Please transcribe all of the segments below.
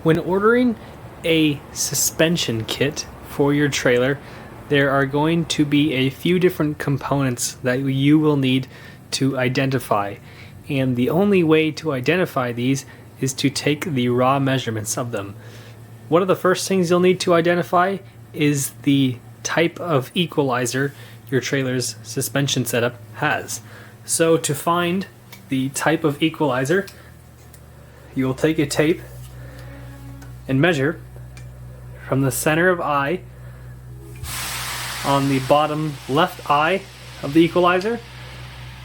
When ordering a suspension kit for your trailer, there are going to be a few different components that you will need to identify. And the only way to identify these is to take the raw measurements of them. One of the first things you'll need to identify is the type of equalizer your trailer's suspension setup has. So to find the type of equalizer, you'll take a tape and measure from the center of eye on the bottom left eye of the equalizer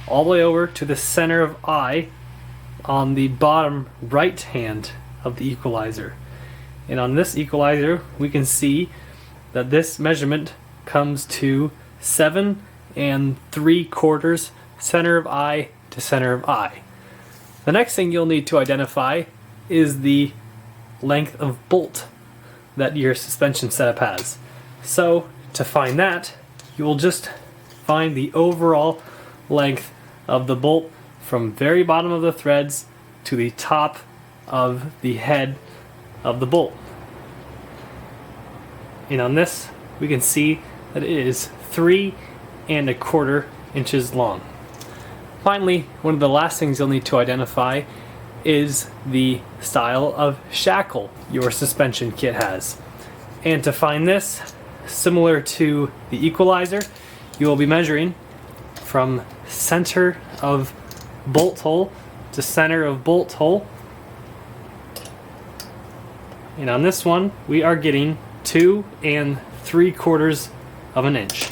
all the way over to the center of eye on the bottom right hand of the equalizer. And on this equalizer we can see that this measurement comes to 7 3/4 center of eye to center of eye. The next thing you'll need to identify is the length of bolt that your suspension setup has. So to find that, you will just find the overall length of the bolt from very bottom of the threads to the top of the head of the bolt. And on this we can see that it is 3 1/4 inches long. Finally, one of the last things you'll need to identify is the style of shackle your suspension kit has. And to find this, similar to the equalizer, you will be measuring from center of bolt hole to center of bolt hole. And on this one, we are getting 2 3/4 of an inch.